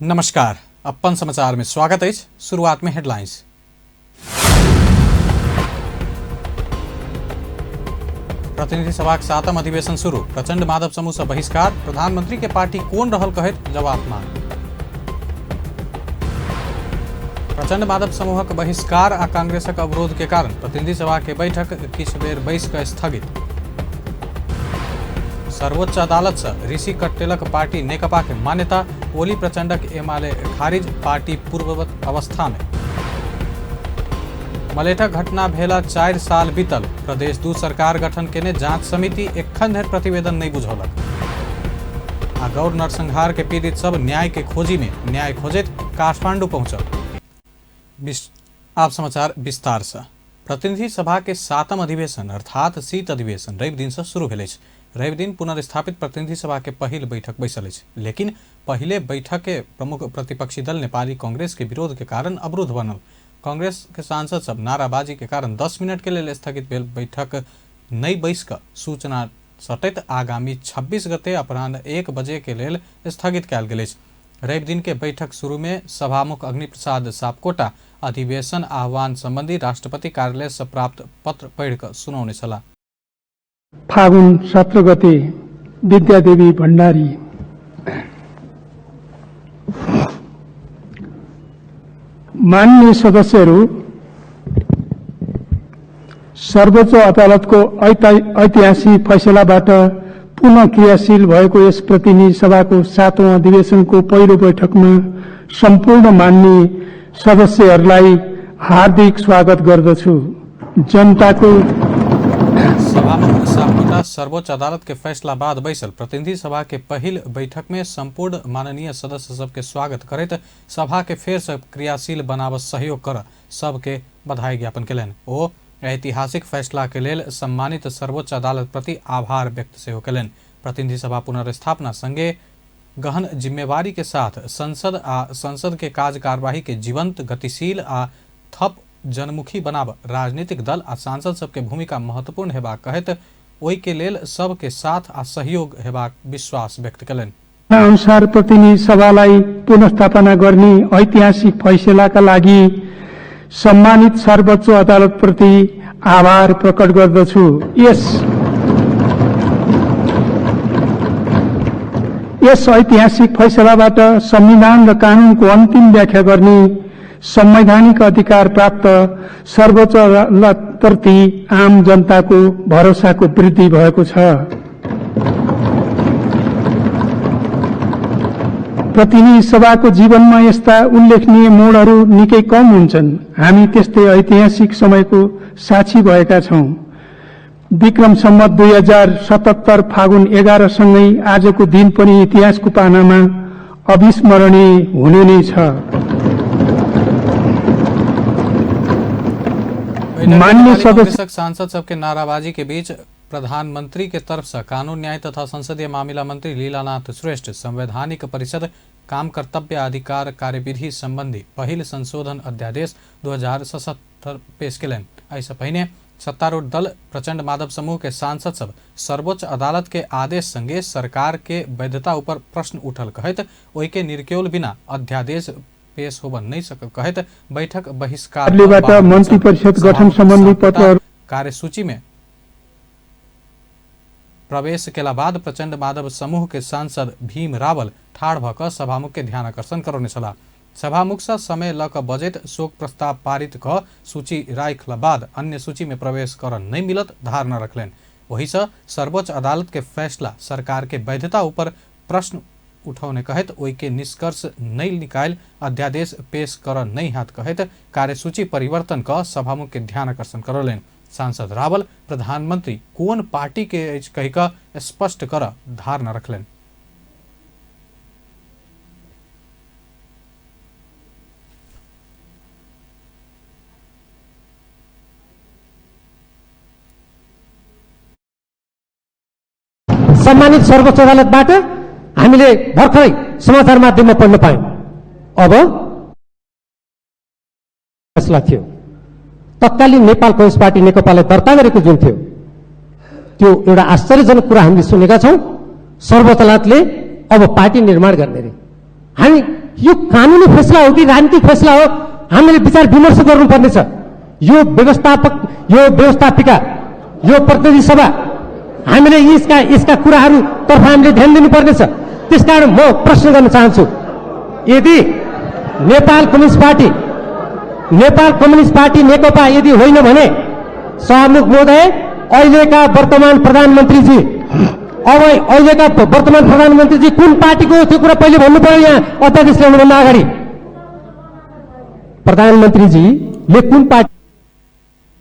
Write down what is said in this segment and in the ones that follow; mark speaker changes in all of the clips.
Speaker 1: नमस्कार, अपन समाचार में स्वागत है। शुरुआत में हेडलाइंस। प्रतिनिधि सभा के 7वां अधिवेशन शुरू, प्रचंड माधव समूह से बहिष्कार, प्रधानमंत्री के पार्टी कौन रहल कहत जवाब मांग। प्रचंड माधव समूह के बहिष्कार आ कांग्रेसक अवरोध के कारण प्रतिनिधि सभा के बैठक किछ बेर बैस कऽ स्थगित। सर्वोच्च अदालत से ऋषि कट्टेलक पार्टी नेकपा के मान्यता, ओली प्रचंडक एमाले खारिज, पार्टी पूर्ववत अवस्था में। मलेठक घटना भेला 4 साल बीतल, प्रदेश 2 सरकार गठन केने जांच समिति एखन धरि प्रतिवेदन नहीं बुझौलक। आ गौर नरसंहार के पीड़ित सब न्याय के खोजी में न्याय खोजैत काठमांडू पहुंचल। आप समाचार विस्तार से। प्रतिनिधि सभा के 7वां अधिवेशन अर्थात शीत अधिवेशन रवि दिन से शुरू भेल अछि। रवि दिन पुनर्स्थापित प्रतिनिधि सभा के पहिल बैठक बैसल अछि, लेकिन पहले बैठक के प्रमुख प्रतिपक्षी दल नेपाली कांग्रेस के विरोध के कारण अवरुद्ध बनल। कांग्रेस के सांसद सब नाराबाजी के कारण 10 मिनट के लिए स्थगित भेल बैठक नहीं बैस कऽ सूचना सटैत आगामी 26 गते अपराह्न 1 बजे के लेल स्थगित कयल गेल अछि। रवि दिन के बैठक शुरू में सभामुख अग्निप्रसाद सापकोटा अधिवेशन आह्वान संबंधी राष्ट्रपति कार्यालय से प्राप्त पत्र पढ़ि कऽ सुनौने छलाह।
Speaker 2: फागुन 17 गते विद्यादेवी भण्डारी माननीय सदस्यहरू, सर्वोच्च अदालतको ऐतिहासिक फैसलाबाट पुनः क्रियाशील भएको यस प्रतिनिधि सभाको 7वां अधिवेशनको पहिलो बैठकमा सम्पूर्ण माननीय सदस्यहरूलाई हार्दिक स्वागत गर्दछु। जनताको
Speaker 1: सभामुख सापकोटा सर्वोच्च अदालत के फैसला बाद बैसल प्रतिनिधि सभा के पहिल बैठक में संपूर्ण माननीय सदस्य सबके स्वागत करैत सभा के फेर से क्रियाशील बनाब सहयोग कर सबके बधाई ज्ञापन केलनि। ओ ऐतिहासिक फैसला के लेल सम्मानित सर्वोच्च अदालत प्रति आभार व्यक्त सेहो केलनि। प्रतिनिधि सभा पुनर्स्थापना संगे गहन जिम्मेवारी के साथ संसद के काज कार्यवाही के जीवंत, गतिशील आ थप जनमुखी बनाब राजनीतिक दल आ सांसद सबके भूमिका महत्वपूर्ण हेबाक कहैत ओहि के लेल सबके साथ आ सहयोग हेबाक विश्वास व्यक्त केलनि।
Speaker 2: अनुसार प्रतिनिधि सभालाई पुनर्स्थापना गर्ने ऐतिहासिक फैसलाका लागि सम्मानित सर्वोच्च अदालत प्रति आभार प्रकट गर्दछु। यस ऐतिहासिक फैसलाबाट संविधान र कानूनको अन्तिम व्याख्या गर्ने संवैधानिक अधिकार प्राप्त सर्वोच्च अदालतप्रति आम जनताको भरोसाको वृद्धि भएको छ। प्रतिनिधि सभाको जीवनमा यस्ता उल्लेखनीय मोडहरू निकै कम हुन्छन्। हामी त्यस्तै ऐतिहासिक समयको साक्षी भएका छौं। विक्रम सम्वत 2077 फागुन 11 सँगै आजको दिन पनि इतिहासको पानामा अविस्मरणीय हुने नै छ।
Speaker 1: माननीय कांग्रेसक सांसद सबके नाराबाजी के बीच प्रधानमंत्री के तरफ से कानून, न्याय तथा संसदीय मामला मंत्री लीलानाथ श्रेष्ठ संवैधानिक परिषद काम कर्तव्य अधिकार कार्यविधि संबंधी पहिल संशोधन अध्यादेश 2077 पेश केलनि। ऐसे पहिने सत्तारूढ़ दल प्रचंड माधव समूह के सांसद सब सर्वोच्च अदालत के आदेश संगे सरकार के वैधता ऊपर प्रश्न उठल कहत ओहि के निर्क्योल बिना अध्यादेश पेश होबन नहीं सकल कहत बैठक बहिष्कार
Speaker 2: मंत्री परिषद गठन संबंधी पत्र
Speaker 1: कार्यसूची में प्रवेश केला बाद प्रचंड माधव समूह के सांसद भीम रावल ठाड़ भऽ कऽ सभामुख के ध्यान आकर्षण करौने छलाह। सभामुख से समय ल कऽ बजैत शोक प्रस्ताव पारित कऽ सूची राखला बाद अन्य सूची में प्रवेश कर नहीं मिलत धारणा रखलनि। वही से सर्वोच्च अदालत के फैसला सरकार के वैधता ऊपर प्रश्न उठौने कहत ओहि के निष्कर्ष नहीं निकाल अध्यादेश पेश कर नहीं हाथ कहत कार्यसूची परिवर्तन कऽ सभामुख के ध्यान आकर्षण करौलनि। सांसद रावल प्रधानमंत्री कौन पार्टी के कहि कऽ स्पष्ट कर धारणा रखलनि।
Speaker 3: सम्मानित सर्वोच्च अदालतबाट हामीले भर्खरै समाचार माध्यममा पढ्न पायौं। अब फैसला थियो तत्कालीन नेपाल कम्युनिस्ट पार्टी नेकपाले दर्ता गरेको जुन थियो त्यो एउटा आश्चर्यजनक कुरा हामीले सुनेका छौं। सर्वोच्च अदालतले अब पार्टी निर्माण गर्ने रे हामी यो कानुनी फैसला हो कि राजनीतिक फैसला हो, हामीले विचार विमर्श गर्नुपर्नेछ। यो व्यवस्थापिका, यो प्रतिनिधि सभा, हामीले यसका कुराहरू तर्फ हामीले ध्यान दिनुपर्नेछ। त्यसकारण म प्रश्न गर्न चाहन्छु, यदि नेपाल कम्युनिस्ट पार्टी नेकपा यदि होइन भने सभामुख महोदय, अहिलेका वर्तमान प्रधानमन्त्रीजी कुन पार्टीको हो त्यो कुरा पहिले भन्नु पर्यो। यहाँ अध्यादेश ल्याउनुभन्दा अगाडि प्रधानमन्त्रीजीले कुन पार्टी।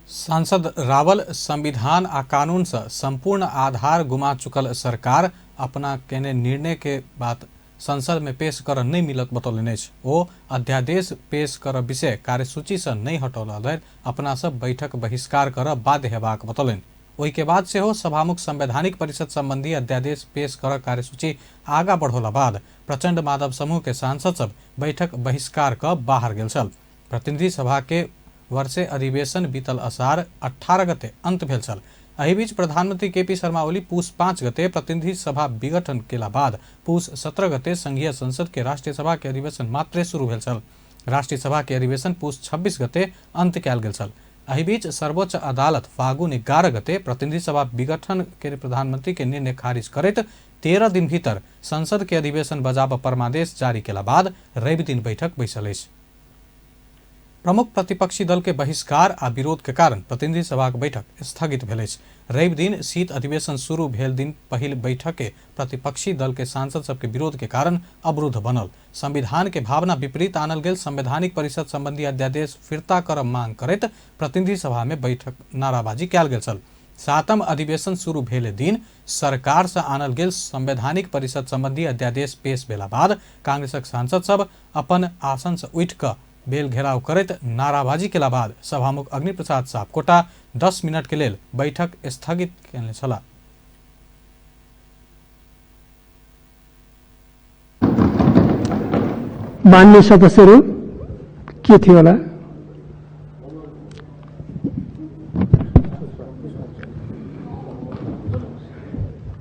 Speaker 1: सांसद रावल संविधान आ कानून से संपूर्ण आधार गुमा चुकल सरकार अपना केने निर्णय के बाद संसद में पेश कर नहीं मिलत बतौलनि अछि। ओ अध्यादेश पेश कर विषय कार्यसूची से नहीं हटौला धरि अपना सब बैठक बहिष्कार कर बाध्य हेबाक बतौलनि। ओहि के बाद से हो सभामुख संवैधानिक परिषद संबंधी अध्यादेश पेश कर कार्यसूची आगा बढ़ोला बाद प्रचंड माधव समूह के सांसद सब बैठक बहिष्कार क बाहर गेल छल। प्रतिनिधि सभा के वर्षे अधिवेशन बीतल असार 18 गते अंत भेल छल। एहि बीच प्रधानमंत्री केपी शर्मा ओली पूस 5 गते प्रतिनिधि सभा विघटन केला बाद पूस 17 गते संघीय संसद के राष्ट्रीय सभा के अधिवेशन मात्रे शुरू भेल छल। राष्ट्रीय सभा के अधिवेशन पूस 26 गते अंत कयल गेल छल। एहि बीच सर्वोच्च अदालत फागुन 11 गते प्रतिनिधि सभा विघटन के प्रधानमंत्री के निर्णय खारिज करैत 13 दिन भीतर संसद के अधिवेशन बजाब परमादेश जारी केला बाद रवि दिन बैठक बैसल अछि। प्रमुख प्रतिपक्षी दल के बहिष्कार आ विरोध के कारण प्रतिनिधि सभा के बैठक स्थगित भेल अछि। रवि दिन शीत अधिवेशन शुरू भेल दिन पहिल बैठक के प्रतिपक्षी दल के सांसद सबके विरोध के कारण अवरुद्ध बनल। संविधान के भावना विपरीत आनल गेल संवैधानिक परिषद संबंधी अध्यादेश फिरता कर मांग करैत प्रतिनिधि सभा में बैठक नाराबाजी कयल गेल छल। 7म अधिवेशन शुरू भेले दिन सरकार से आनल गेल संवैधानिक परिषद संबंधी अध्यादेश पेश भेला बाद कांग्रेसक सांसद सब अपन आसन से उठि क बेल घेराव करैत नाराबाजी केला बाद सभामुख अग्नि प्रसाद सापकोटा 10 मिनट के लेल बैठक स्थगित केने छलाह।
Speaker 2: मान्य सदस्यहरू के थियो होला?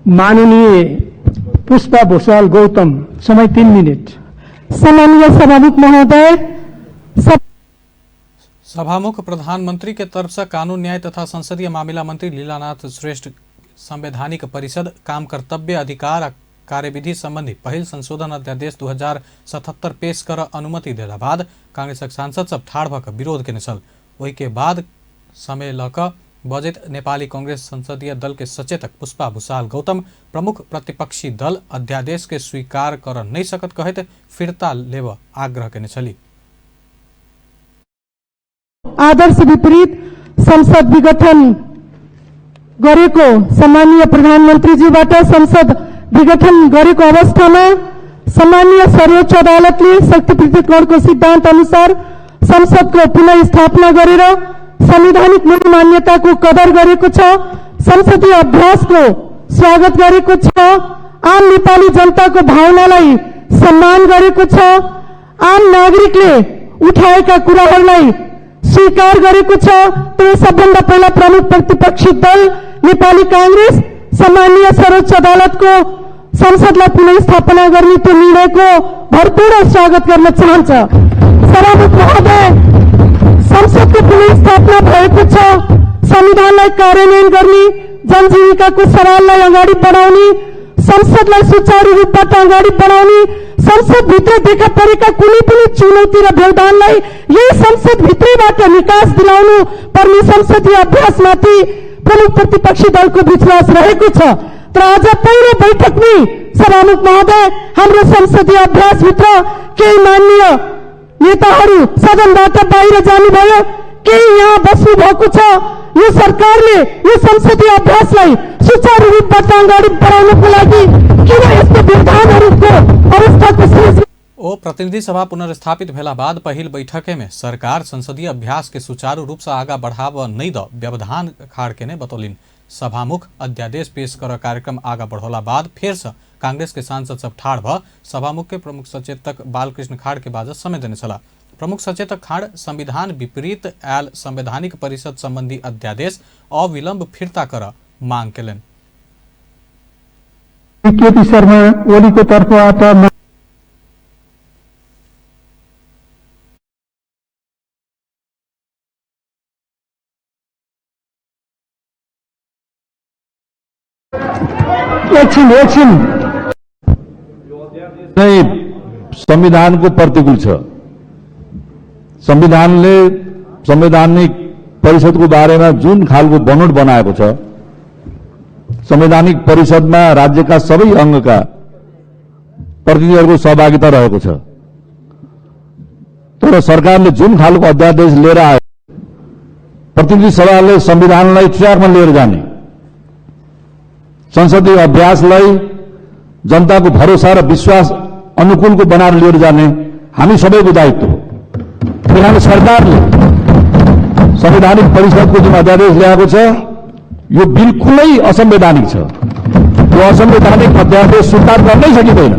Speaker 2: माननीय पुष्पा भूषाल गौतम, समय 3 मिनट।
Speaker 4: सम्मानीय सभामुख महोदय,
Speaker 1: सभामुख प्रधानमंत्री के तरफ से कानून न्याय तथा संसदीय मामला मंत्री लीलानाथ श्रेष्ठ संवैधानिक परिषद काम कर्तव्य अधिकार आ कार्यविधि संबंधी पहिल संशोधन अध्यादेश 2077 पेश कर अनुमति देला बाद कांग्रेसक सांसद सब ठाड़ भ क विरोध केने छल। ओहि के बाद समय ल क बजैत नेपाली कांग्रेस संसदीय दल के सचेतक पुष्पा भूषाल गौतम प्रमुख प्रतिपक्षी दल अध्यादेश के स्वीकार कर नहीं सकत कहैत फिरता लेब आग्रह केने छली।
Speaker 4: आदर्श विपरीत संसद विघटन गरेको सम्मानीय प्रधानमन्त्रीजीबाट संसद विघटन गरेको अवस्थामा सम्मानीय सर्वोच्च अदालतले शक्ति पृथककरणको सिद्धान्त अनुसार संसदको पुनः स्थापना गरेर संवैधानिक मूल मान्यताको कदर गरेको छ। संसदीय अभ्यासको स्वागत गरेको छ। आम नेपाली जनताको भावनालाई सम्मान गरेको छ। आम नागरिकले उठाएका कुराहरूलाई स्वीकार गरेको छ। त्यो सबभन्दा पहिला प्रमुख प्रतिपक्षी दल नेपाली कांग्रेस सम्मानीय सर्वोच्च अदालतको संसदलाई पुनः स्थापना गर्ने त्यो निर्णयको भरपूर स्वागत गर्न चाहन्छ। सभामुख महोदय, संसदको पुनः स्थापना भएको छ। संविधानलाई कार्यान्वयन गर्ने, जनजीविकाको सवाललाई अगाडि बढाउने, संसदलाई सुचारू रूपबाट अगाडि बढाउने, संसदभित्र देखा परेका कुनै पनि चुनौती र व्यवधानलाई यही संसदभित्रैबाट निकास दिलाउनु पर्ने संसदीय अभ्यासमाथि प्रमुख प्रतिपक्षी दलको विश्वास रहेको छ। तर आज पहिलो बैठकमै सभामुख महोदय, हाम्रो संसदीय अभ्यासभित्र केही माननीय नेताहरू सदनबाट बाहिर जानुभयो, केही यहाँ बस्नु भएको छ। यो सरकारले यो संसदीय अभ्यासलाई सुचारू रूपबाट अगाडि बढाउनको लागि किन यस्तो व्यवधानहरूको अवस्थाको सृजना।
Speaker 1: ओ प्रतिनिधि सभा पुनर्स्थापित भेला बाद पहिल बैठके में सरकार संसदीय अभ्यास के सुचारू रूप से आगा बढ़ाव नहीं द व्यवधान खाड़ के ने बतौलिन। सभामुख अध्यादेश पेश कर कार्यक्रम आगा बढ़ोला बाद फिर से कांग्रेस के सांसद सब ठाड़ भ सभामुख के प्रमुख सचेतक बालकृष्ण खाड़ के बाजत समय देने छला। प्रमुख सचेतक खाड़ संविधान विपरीत आयल संवैधानिक परिषद संबंधी अध्यादेश अविलंब फिरता कर मांग केलन।
Speaker 2: केपी शर्मा ओलीको तर्फबाट एकछिन
Speaker 5: नहीं संविधान को प्रतिकूल छ। संविधानले संवैधानिक परिषदको बारेमा जुन खालको बनोट बनाएको छ, संवैधानिक परिषदमा राज्यका सबै अङ्गका प्रतिनिधिहरूको सहभागिता रहेको छ। तर सरकारले जुन खालको अध्यादेश लिएर आयो, प्रतिनिधि सभाले संविधानलाई ट्र्याकमा लिएर जाने, संसदीय अभ्यासलाई जनताको भरोसा र विश्वास अनुकूलको बनाएर लिएर जाने हामी सबैको दायित्व हो। किनभने सरकारले संवैधानिक परिषदको जुन अध्यादेश ल्याएको छ यो बिल्कुलै असंवैधानिक छ। यो असंवैधानिक अध्यादेश स्वीकार गर्नै सकिँदैन।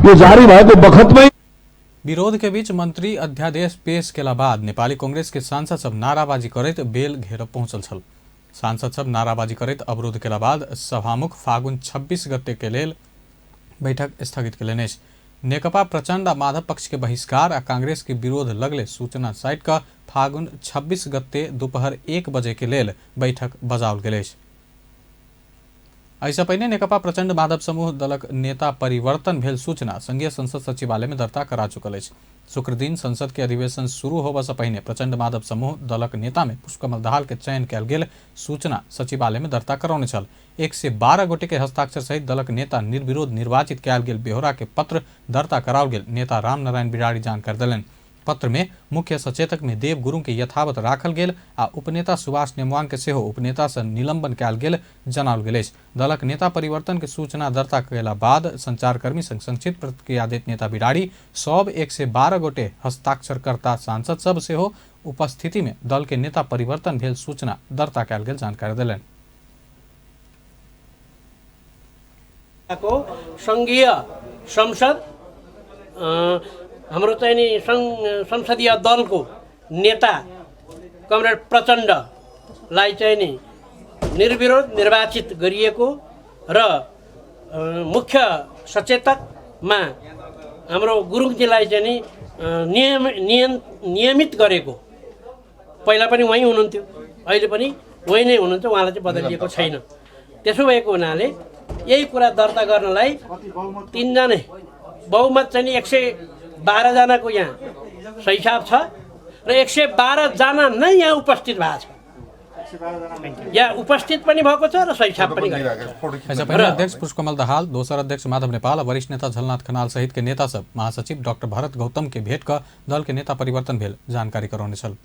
Speaker 5: यो जारी भएको बखतमै
Speaker 1: विरोध के बीच मंत्री अध्यादेश पेश केला बाद नेपाली कांग्रेस के सांसद सब नाराबाजी करैत बेल घेर पहुंचल छल। सांसद सब नाराबाजी करैत अवरोध केला बाद सभामुख फागुन 26 गते के लेल बैठक स्थगित केलनि। नेकपा प्रचण्ड आ माधव पक्ष के बहिष्कार आ कांग्रेस के विरोध लगले सूचना साइट का फागुन 26 गते दोपहर 1 बजे के लेल बैठक बजाओल गेल। ऐसा पहिने नेकपा प्रचण्ड माधव समूह दलक नेता परिवर्तन भेल सूचना संघीय संसद सचिवालय में दर्ता करा चुकल अछि। शुक्र दिन संसद के अधिवेशन शुरू होबा से पहिने प्रचण्ड माधव समूह दलक नेता में पुष्पकमल दाहाल के चयन कयल गेल सूचना सचिवालय में दर्ता करौने छल। 112 गोटे के हस्ताक्षर सहित दलक नेता निर्विरोध निर्वाचित कयल गेल बेहोरा के पत्र दर्ता कराओल गेल नेता रामनारायण बिराड़ी जानकारी देलनि। पत्र में मुख्य सचेतक में देव गुरुङ के यथावत राखल गेल आ उपनेता सुभाष नेमुवाङ के सेहो उपनेता से निलंबन कयल गेल जनाओल गेल अछि। दलक नेता परिवर्तन के सूचना दर्ता कयला बाद संचारकर्मी संग संक्षिप्त प्रतिक्रिया दैत नेता बिराड़ी सब 112 गोटे हस्ताक्षरकर्ता सांसद सब सेहो उपस्थिति में दल के नेता परिवर्तन भेल सूचना दर्ता कयल गेल जानकारी देलनि।
Speaker 6: संघीय संसद हाम्रो चाहिँ नि संसदीय दलको नेता कमरेड प्रचण्डलाई चाहिँ नि निर्विरोध निर्वाचित गरिएको र मुख्य सचेतकमा हाम्रो गुरुङजीलाई चाहिँ नि नियमित गरेको। पहिला पनि वहीँ हुनुहुन्थ्यो, अहिले पनि वहीँ नै हुनुहुन्छ, उहाँलाई चाहिँ बदलिएको छैन। त्यसो भएको हुनाले यही कुरा दर्ता गर्नलाई 3 जना बहुमत चाहिँ 112 जनाको यहाँ सही छाप छ र 112 जना नै यहाँ उपस्थित भएको छ। यहाँ उपस्थित पनि भएको छ र सही छाप पनि गरेको छ।
Speaker 1: अध्यक्ष पुष्पकमल दाहाल, दोसर अध्यक्ष माधव नेपाल, वरिष्ठ नेता झलनाथ खनाल सहित के नेता सब महासचिव डॉक्टर भरत गौतम के भेट कर दल के नेता परिवर्तन भेल जानकारी करौने छल।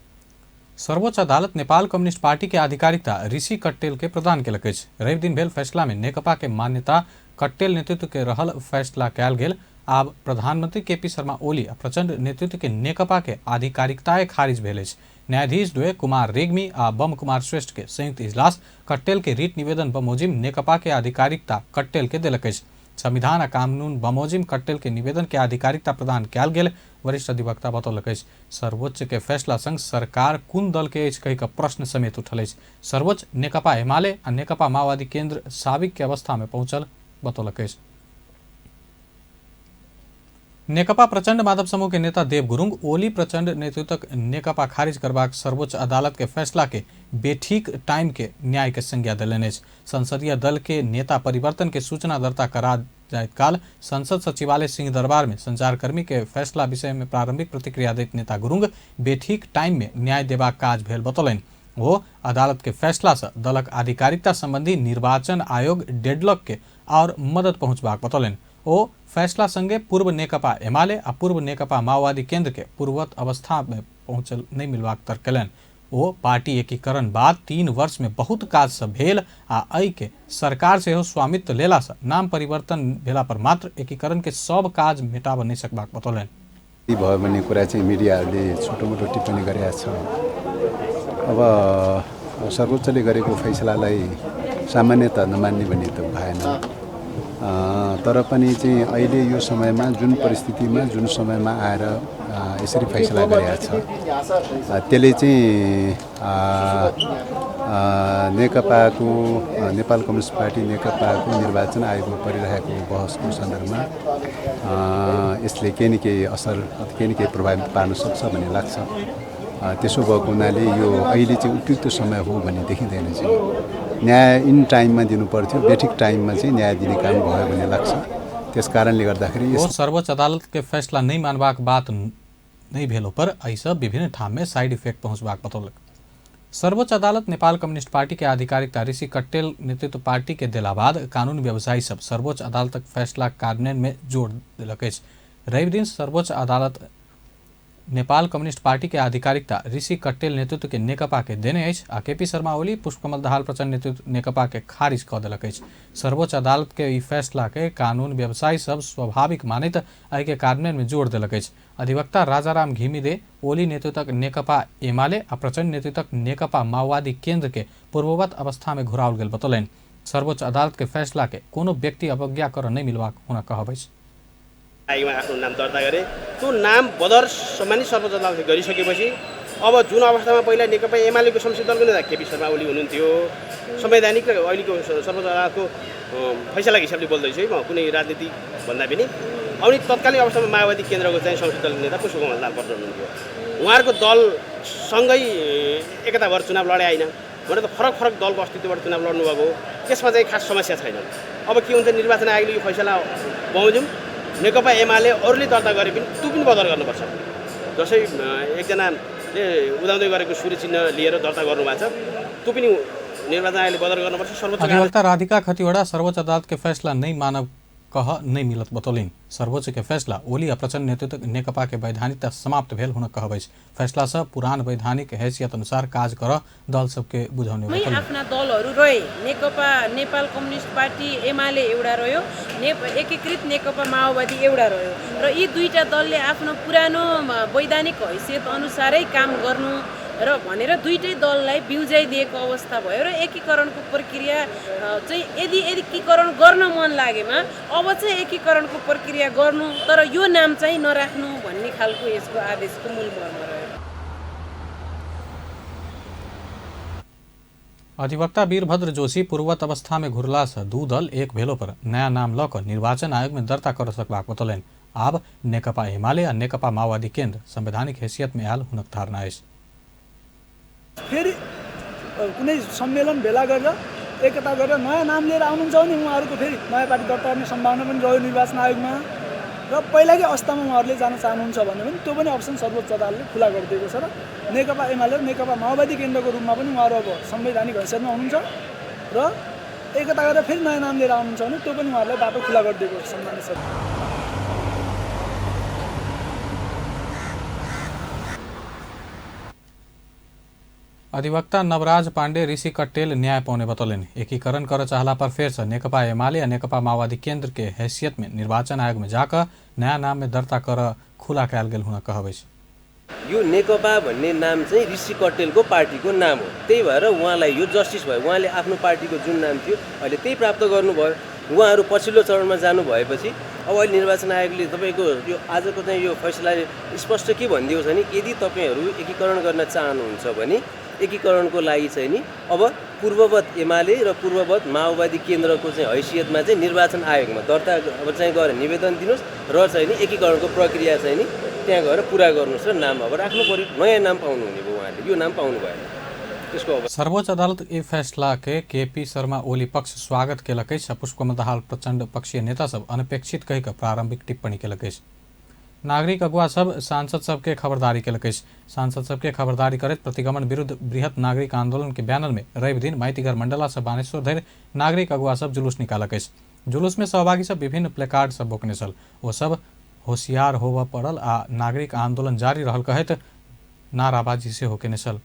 Speaker 1: सर्वोच्च अदालत नेपाल कम्युनिस्ट पार्टी के आधिकारिकता ऋषि कट्टेल के प्रदान केलक अछि। रवि दिन भेल फैसला में नेकपा के मान्यता कट्टेल नेतृत्व के रहल फैसला कयल गेल। आब प्रधानमंत्री केपी शर्मा ओली आ प्रचण्ड नेतृत्व के नेकपा के आधिकारिकताए खारिज भेल अछि। न्यायाधीश द्वय कुमार रेग्मी आ बम कुमार श्रेष्ठ के संयुक्त इजलास कट्टेल के रिट निवेदन बमोजिम नेकपा के आधिकारिकता कट्टेल के देलक अछि। संविधान आ कानून बमोजिम कट्टेल के निवेदन के आधिकारिकता प्रदान कयल गेल वरिष्ठ अधिवक्ता बतौलक अछि। सर्वोच्च के फैसला संग सरकार कुन दल के अछि कहि कऽ प्रश्न समेत उठल अछि। सर्वोच्च नेकपा एमाले आ नेकपा माओवादी केन्द्र साबिक के अवस्था में पहुंचल बतौलक अछि। नेकपा प्रचण्ड माधव समूह के नेता देव गुरुङ ओली प्रचण्ड नेतृत्वक नेकपा खारिज करबाक सर्वोच्च अदालत के फैसला के बेठीक टाइम के न्याय के संज्ञा देलनि अछि। संसदीय दल के नेता परिवर्तन के सूचना दर्ता करा जायत काल संसद सचिवालय सिंह दरबार में संचारकर्मी के फैसला विषय में प्रारंभिक प्रतिक्रिया दैत नेता गुरुङ बेठीक टाइम में न्याय देबाक काज भेल बतौलनि। वो अदालत के फैसला से दलक आधिकारिकता संबंधी निर्वाचन आयोग डेडलॉक के और मदद पहुंचबाक बतौलनि। ओ फैसला संगे पूर्व नेकपा एमाले आ पूर्व नेकपा माओवादी केन्द्र के पूर्ववत अवस्था में पहुंचल नहीं मिलबाक तर्क कयलनि। ओ पार्टी एकीकरण बाद 3 वर्ष में बहुत काज सब भेल आ एहि के सरकार सेहो स्वामित्व लेला से नाम परिवर्तन भेला पर मात्र एकीकरण के सब काज मेटाब नहीं सकबाक बतौलनि।
Speaker 7: भयो भन्ने कुरा चाहिँ मिडियाहरूले छोटो मोटो टिप्पणी गरेका छ। अब सर्वोच्चले गरेको फैसलालाई सामान्यतः नमान्ने भन्ने त भएन। तर पनि चाहिँ अहिले यो समयमा जुन परिस्थितिमा जुन समयमा आएर यसरी फैसला गरेका छ त्यसले चाहिँ नेकपाको नेपाल कम्युनिस्ट पार्टी नेकपाको निर्वाचन आयोगमा परिरहेको बहसको सन्दर्भमा यसले केही न केही असर केही न केही प्रभाव पार्न सक्छ भन्ने लाग्छ। त्यसो भएको हुनाले यो अहिले चाहिँ उपयुक्त समय हो भन्ने देखिँदैन चाहिँ न्याय इन टाइममा दिनु पर्थ्यो बेठिक टाइममा चाहिँ न्याय दिने काम भयो भन्ने लाग्छ। त्यस कारणले गर्दाखेरि
Speaker 1: सर्वोच्च अदालत के फैसला नहीं मानबाक बात नहीं भेलो पर ऐसा विभिन्न ठाम में साइड इफेक्ट पहुंचबाक बतौलक। सर्वोच्च अदालत नेपाल कम्युनिस्ट पार्टी के आधिकारिकता ऋषि कट्टेल नेतृत्व पार्टी के दिला बाद कानून व्यवसायी सब सर्वोच्च अदालतक फैसला कार्यान्वयन में जोड़ दिलक अछि। रवि दिन सर्वोच्च अदालत नेपाल कम्युनिस्ट पार्टी के आधिकारिकता ऋषि कट्टेल नेतृत्व के नेकपा के देने अछि आ केपी शर्मा ओली पुष्पकमल दाहाल प्रचण्ड नेतृत्व नेकपा के खारिज कऽ देलक अछि। सर्वोच्च अदालत के ई फैसला के कानून व्यवसायी सब स्वाभाविक मानैत एहि के कार्यान्वयन में जोड़ देलक अछि। अधिवक्ता राजाराम घिमिरे ओली नेतृत्वक नेकपा एमाले आ प्रचण्ड नेतृत्वक नेकपा माओवादी केन्द्र के पूर्ववत अवस्था में घुराओल गेल बतौलनि। सर्वोच्च अदालत के फैसला के कोनो व्यक्ति अवज्ञा कर नहीं मिलबाक हुन कहब अछि।
Speaker 8: आयोगमा आफ्नो नाम दर्ता गरे त्यो नाम बदर सम्मानित सर्वोच्च अदालतले गरिसकेपछि अब जुन अवस्थामा पहिला नेकपा एमालेको संसदीय दलको नेता केपी शर्मा ओली हुनुहुन्थ्यो संवैधानिक र अहिलेको सर्वोच्च अदालतको फैसलाको हिसाबले बोल्दैछु है म कुनै राजनीति भन्दा पनि अनि तत्कालीन अवस्थामा माओवादी केन्द्रको चाहिँ संसदीय दलको नेता पुष्पकमल दाहाल प्रचण्ड हुनुहुन्थ्यो। उहाँहरूको दलसँगै एकता भएर चुनाव लडे होइन भने त फरक फरक दलको अस्तित्वबाट चुनाव लड्नुभएको त्यसमा चाहिँ खास समस्या छैन। अब के हुन्छ निर्वाचन आयोगले यो फैसला बमोजिम नेकपा एमाले अरूले दर्ता गरे पनि त्यो पनि बदर गर्नुपर्छ। जसै एकजनाले उदाउँदै गरेको सूर्य चिन्ह लिएर दर्ता गर्नुभएको छ त्यो पनि निर्वाचन आयोगले बदर गर्नुपर्छ। सर्वोच्च
Speaker 1: अधिवक्ता राधिका खतिवड़ा सर्वोच्च अदालत के फैसला नहीं मानव कह नहीं मिलत बतौलिन। सर्वोच्च के फैसला ओली आ प्रचण्ड नेतृत्व नेकपा के वैधानिकता समाप्त भेल हुन कहब अछि। फैसला से पुरान वैधानिक हैसियत अनुसार काज कर दल सबके बुझाउने बतौलिन।
Speaker 9: आफ्ना दलहरू रहे नेकपा नेपाल कम्युनिस्ट पार्टी एमाले एउटा रह्यो एकीकृत नेकपा माओवादी एउटा रह्यो र यी दुईटा दलले आफ्नो पुरानो वैधानिक हैसियत अनुसारै काम गर्नु र भनेर दुईटै दललाई बिउजाइदिएको अवस्था भयो र एकीकरणको प्रक्रिया चाहिँ यदि एकीकरण गर्न मन लागेमा अब चाहिँ एकीकरणको प्रक्रिया गर्नु तर यो नाम चाहिँ नराख्नु भन्ने खालको यसको आदेशको मूल मर्म रह्यो।
Speaker 1: अधिवक्ता वीरभद्र जोशी पूर्ववत अवस्था में घुरला से दू दल एक भेलो पर नया नाम लऽ कऽ निर्वाचन आयोग में दर्ता कर सकबाक बतौलनि। आब नेकपा एमाले आ नेकपा माओवादी केन्द्र संवैधानिक हैसियत में आयल हुनक धारणा अछि।
Speaker 10: फेरि कुनै सम्मेलन भेला गरेर एकता गरेर नयाँ नाम लिएर आउनुहुन्छ भने उहाँहरूको फेरि नयाँ पार्टी दर्ता गर्ने सम्भावना पनि रह्यो निर्वाचन आयोगमा र पहिलाकै अवस्थामा उहाँहरूले जान चाहनुहुन्छ भने पनि त्यो पनि अप्सन सर्वोच्च अदालतले खुला गरिदिएको छ र नेकपा एमाले र नेकपा माओवादी केन्द्रको रूपमा पनि उहाँहरू अब संवैधानिक हैसियतमा हुनुहुन्छ र एकता गरेर फेरि नयाँ नाम लिएर आउनुहुन्छ भने त्यो पनि उहाँहरूलाई बाटो खुला गरिदिएको छ। सम्मानित सर
Speaker 1: अधिवक्ता नवराज पांडे ऋषि कट्टेल न्याय पाउने बतौलनि। एकीकरण कर चाहला पर फेर से नेकपा एमाले आ नेकपा माओवादी केन्द्र के हैसियत में निर्वाचन आयोग में जाकर नया नाम में दर्ता कर खुला कयल गेल हुन कहब अछि।
Speaker 11: यो नेकपा भन्ने नाम चाहिँ ऋषि कट्टेलको पार्टीको नाम हो, त्यही भएर उहाँलाई यो जस्टिस भयो। उहाँले आफ्नो पार्टीको जुन नाम थियो अहिले त्यही प्राप्त गर्नुभयो। उहाँहरू पछिल्लो चरणमा जानु भएपछि अब अहिले निर्वाचन आयोगले तपाईँको यो आजको चाहिँ यो फैसलाले स्पष्ट के भनिदिएको छ नि, यदि तपाईँहरू एकीकरण गर्न चाहनुहुन्छ भने एकीकरणको लागि चाहिँ नि अब पूर्ववत एमाले र पूर्ववत माओवादी केन्द्रको चाहिँ हैसियतमा चाहिँ निर्वाचन आयोगमा दर्ता अब चाहिँ गएर निवेदन दिनुहोस् र चाहिँ नि एकीकरणको प्रक्रिया चाहिँ नि त्यहाँ गएर पुरा गर्नुहोस् र नाम अब राख्नु पर्यो। नयाँ नाम पाउनुहुने भयो, उहाँले यो नाम पाउनु भएन त्यसको। अब
Speaker 1: सर्वोच्च अदालत ई फैसला के केपी शर्मा ओली पक्ष स्वागत केलक अछि। पुष्पकमल दाहाल प्रचण्ड पक्षीय नेता सब अनपेक्षित कहि कऽ प्रारंभिक टिप्पणी केलक अछि। नागरिक अगुवा सब सांसद सबके खबरदारी केलक अछि। सांसद सबके खबरदारी करैत प्रतिगमन विरुद्ध बृहत नागरिक आंदोलन के बैनर में रवि दिन माइतीघर मंडला से बानेश्वर धरि नागरिक अगुवा सब जुलूस निकालक अछि। जुलूस में सहभागी सब विभिन्न प्लेकार्ड सब बोकने छल। ओ सब होशियार होबऽ पड़ल आ नागरिक आंदोलन जारी रहल कहैत नाराबाजी से होकेने छल।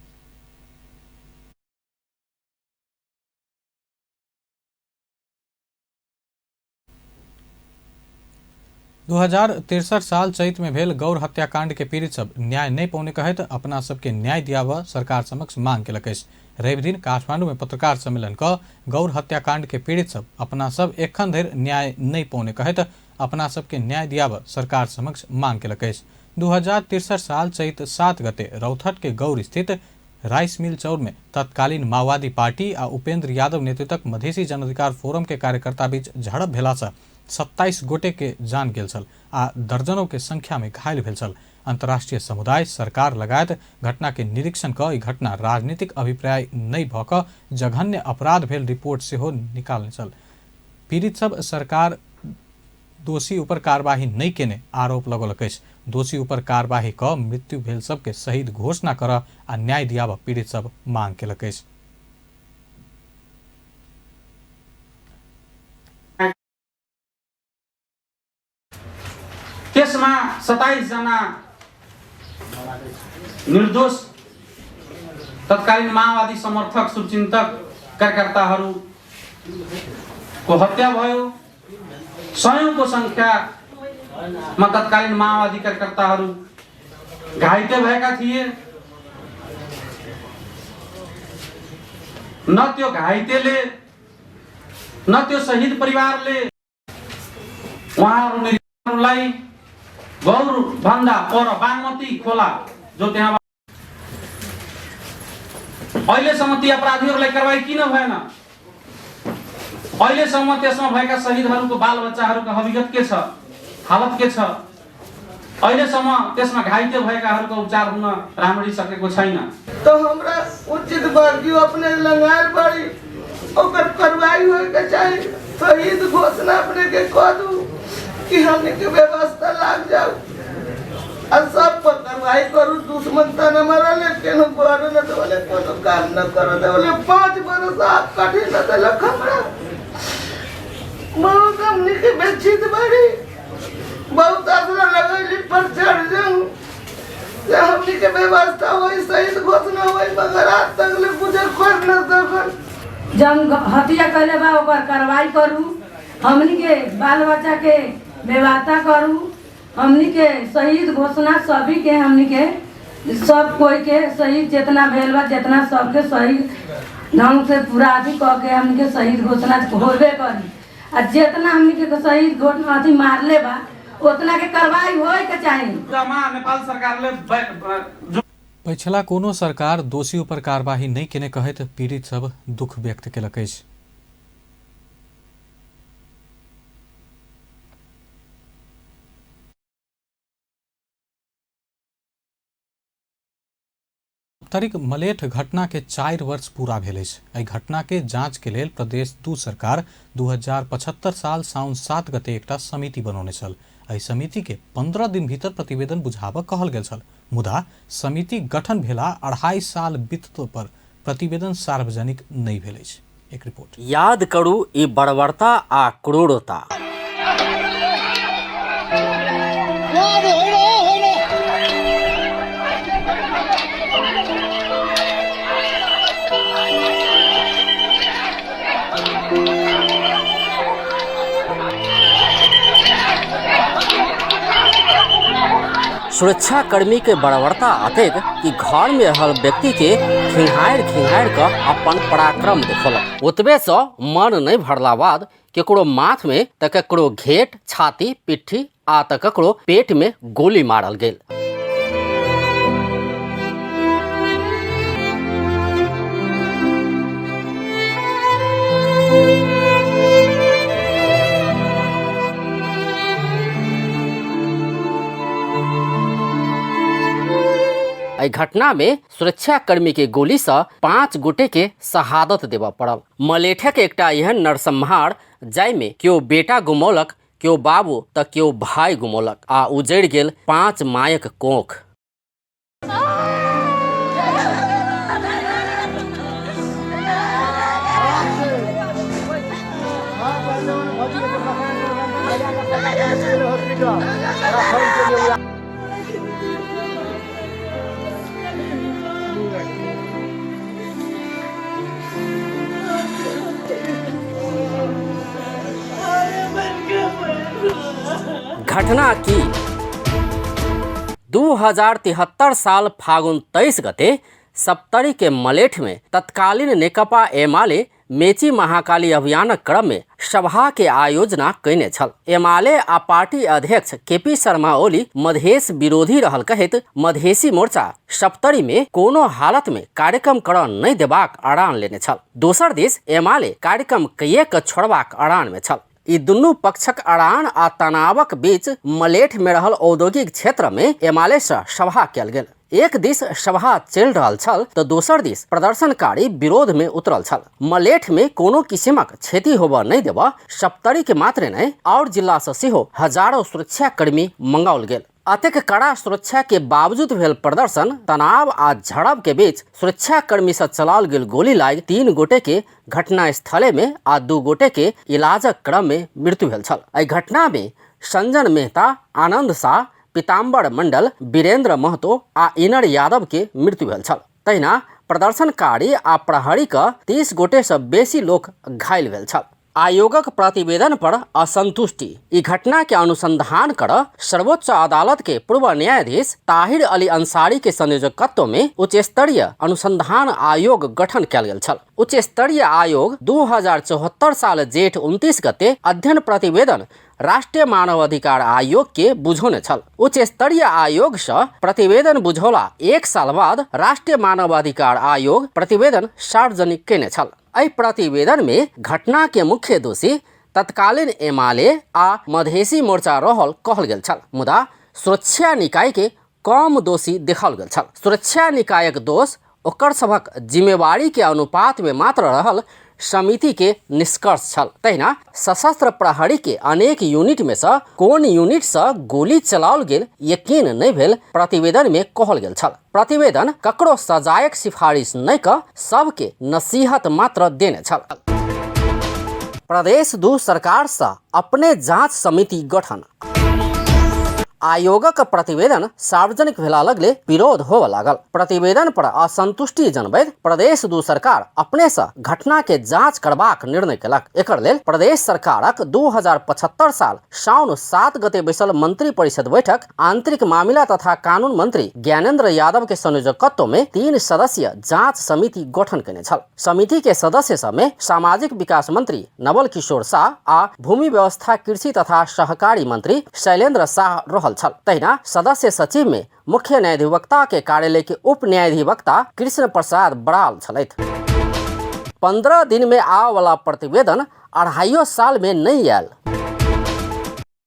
Speaker 1: 2063 साल चैत में भेल गौर हत्याकांड के पीड़ित सब न्याय नहीं पौने कहत अपना सबके न्याय दियावा सरकार समक्ष मांग केलक अछि। रवि दिन काठमांडू में पत्रकार सम्मेलन क गौर हत्याकांड के पीड़ित सब अपना सब एखन धरि न्याय नहीं पौने कहत अपना सबके न्याय दियावा सरकार समक्ष मांग केलक अछि। 2063 साल चैत 7 गते रौथट के गौर स्थित राइस मिल चौर में तत्कालीन माओवादी पार्टी आ उपेंद्र यादव नेतृत्वक मधेसी जन अधिकार फोरम के कार्यकर्ता बीच झड़प भेला से 27 गोटे के जान गेल छल आ दर्जनों के संख्या में घायल भेल छल। अंतर्राष्ट्रीय समुदाय सरकार लगायत घटना के निरीक्षण क ई घटना राजनीतिक अभिप्राय नहीं भ क जघन्य अपराध भेल रिपोर्ट सेहो निकालने छल। पीड़ित सब सरकार दोषी ऊपर कार्यवाही नहीं केने आरोप लगौलक अछि। दोषी ऊपर कार्यवाही क मृत्यु भेल सबके शहीद घोषणा कर आ न्याय दियाब पीड़ित सब मांग केलक अछि।
Speaker 12: त्यसमा 27 जना निर्दोष तत्कालीन माओवादी समर्थक शुभचिन्तक कार्यकर्ताहरूको हत्या भयो। सयौंको संख्यामा तत्कालीन माओवादी कार्यकर्ताहरू घाइते भएका थिए। न त्यो घाइतेले न त्यो शहीद परिवारले उहाँहरूलाई गौर भन्दा पर बागमती खोला जो त्यहाँ अहिलेसम्म ती अपराधीहरूलाई कारबाही किन भएन? अहिलेसम्म त्यसमा भएका शहीदहरूको बालबच्चाहरूको हकीकत के छ, हालत के छ? अहिलेसम्म त्यसमा घाइते भएकाहरूको उपचार हुन राम्ररी सकेको छैन।
Speaker 13: तो हमरा उचित वर्गीय अपने लंगार बड़ी ओकर कार्रवाई होए के चाहिए। शहीद घोषणा अपने के कह दू कि हमने के व्यवस्था लाग जाओ और सब पर कार्रवाई करू। दुश्मन तन मरा लेकिन बारे न बोले कोनो काम न करो दे बोले 5 बरस आप कठी न दे लखमरा बहुत हमने के बेचित बड़ी बहुत आसरा लगैली पर चढ़ जाऊं जे हमने के व्यवस्था होई शहीद घोषणा होई मगर आज तक ले मुझे कर न सकल।
Speaker 14: जब हत्या करे बा ओकर कार्रवाई करू, हमनी के बाल बच्चा के व्यवस्था करू, हमनी के शहीद घोषणा सभी के हमनी के सब कोई के शहीद जितना भेल बा जितना सबके शहीद ढंग से पूरा अथी कह के हमनी के शहीद घोषणा होबे करी। आ जितना हमनी के शहीद घोषणा अथी मारले बा उतना के कार्रवाई होए के चाहिए।
Speaker 12: नेपाल सरकार ले
Speaker 1: पछिला कोनो सरकार दोषी ऊपर कार्यवाही नहीं केने कहैत पीड़ित सब दुख व्यक्त केलक अछि। सप्तरीक मलेठ घटना के 4 वर्ष पूरा भेल अछि। एहि घटना के जांच के लेल प्रदेश 2 सरकार 2075 साल साउन 7 गते एकटा समिति बनौने छल। एहि समिति के 15 दिन भीतर प्रतिवेदन बुझाबऽ कहल गेल छल। मुदा समिति गठन भेला 2.5 साल बीतलो पर प्रतिवेदन सार्वजनिक नहीं भेल अछि। एक रिपोर्ट।
Speaker 15: याद करू ई बर्बरता आ क्रूरता। सुरक्षाकर्मी के बर्बरता अतेक कि घर में रहल व्यक्ति के खिंहार कर अपन पराक्रम देखौलक। ओतबे से मन नहीं भरला बाद केकरो माथ में त केकरो घेट, छाती, पिट्ठी आ त केकरो पेट में गोली मारल गेल। घटना में सुरक्षाकर्मी के गोली से 5 गोटे के शहादत देवा पड़ल। मलेठक एकटा एहन नरसंहार जाय में क्यों बेटा गुमौलक, क्यों बाबू त क्यों भाई गुमौलक आ उजड़ गेल 5 मायक कोख। घटना की 2073 साल फागुन 23 गते सप्तरी के मलेठ में तत्कालीन नेकपा एमाले मेची महाकाली अभियानक क्रम में सभा के आयोजना कैने छल। एमाले आ पार्टी अध्यक्ष केपी शर्मा ओली मधेश विरोधी रहल कहैत मधेसी मोर्चा सप्तरी में कोनो हालत में कार्यक्रम करऽ नहीं देबाक अड़ान लेने छल। दोसर दिस एमाले कार्यक्रम कइये क छोड़बाक अड़ान में छल। ई दुनू पक्षक अड़ान आ तनावक बीच मलेठ में रहल औद्योगिक क्षेत्र में एमाले से सभा कयल गेल। एक दिस सभा चल रहल छल तो दोसर दिस प्रदर्शनकारी विरोध में उतरल छल। मलेठ में कोनो किसिमक क्षति होबा नहीं देबा सप्तरी के मात्रे नहीं और जिला से सेहो हजारों सुरक्षा कर्मी मंगाओल गेल। अतेक कड़ा सुरक्षा के बावजूद भेल प्रदर्शन, तनाव आ झड़प के बीच सुरक्षा कर्मी से चलाओल गेल गोली लाग 3 गोटे के घटना स्थले में आ 2 गोटे के इलाजक क्रम में मृत्यु भेल छल। एहि घटना में संजन मेहता, आनंद शाह, पीताम्बर मंडल, वीरेंद्र महतो आ इनर यादव के मृत्यु भेल छल। तहिना प्रदर्शनकारी आ प्रहरी के 30 गोटे से बेसी लोग घायल भेल छल। आयोगक प्रतिवेदन पर असंतुष्टि। ई घटना के अनुसंधान कर सर्वोच्च अदालत के पूर्व न्यायाधीश ताहिर अली अंसारी के संयोजकत्व में उच्च स्तरीय अनुसंधान आयोग गठन कयल गेल छल। उच्च स्तरीय आयोग 2074 साल जेठ 29 गते अध्ययन प्रतिवेदन राष्ट्रीय मानव अधिकार आयोग के बुझौने छल। उच्च स्तरीय आयोग से प्रतिवेदन बुझौला 1 साल बाद राष्ट्रीय मानव अधिकार आयोग प्रतिवेदन सार्वजनिक केने छल। एहि प्रतिवेदन में घटना के मुख्य दोषी तत्कालीन एमाले आ मधेसी मोर्चा रहल कहल गेल छल, मुदा सुरक्षा निकाय के कम दोषी देखाओल गेल छल। सुरक्षा निकायक दोष ओकर सभक जिम्मेवारी के अनुपात में मात्र रहल समिति के निष्कर्ष छल। तहिना सशस्त्र प्रहरी के अनेक यूनिट में से कोन यूनिट से गोली चलाओल गेल यकीन नहीं भेल प्रतिवेदन में कहल गेल छल। प्रतिवेदन ककरो सजायक सिफारिश नहीं क सबके नसीहत मात्र देने छल। प्रदेश 2 सरकार से अपने जांच समिति गठन। आयोगक प्रतिवेदन सार्वजनिक भेला लगले विरोध होबे लागल। प्रतिवेदन पर असंतुष्टि जनबैत प्रदेश 2 सरकार अपने से घटना के जांच करबाक निर्णय केलक। एकर लेल प्रदेश सरकारक 2075 साल साउन 7 गते बैसल मंत्री परिषद बैठक आंतरिक मामला तथा कानून मंत्री ज्ञानेंद्र यादव के संयोजकत्व में 3 सदस्यीय जांच समिति गठन केने छल। समिति के सदस्य सब में सामाजिक विकास मंत्री नवल किशोर शाह आ भूमि व्यवस्था, कृषि तथा सहकारी मंत्री शैलेंद्र शाह रहल छल। तहिना सदस्य सचिव में मुख्य न्यायाधिवक्ता के कार्यालय के उप न्यायाधिवक्ता कृष्ण प्रसाद बड़ाल छलैथ। 15 दिन में आवे वाला प्रतिवेदन 2.5 साल में नहीं आयल।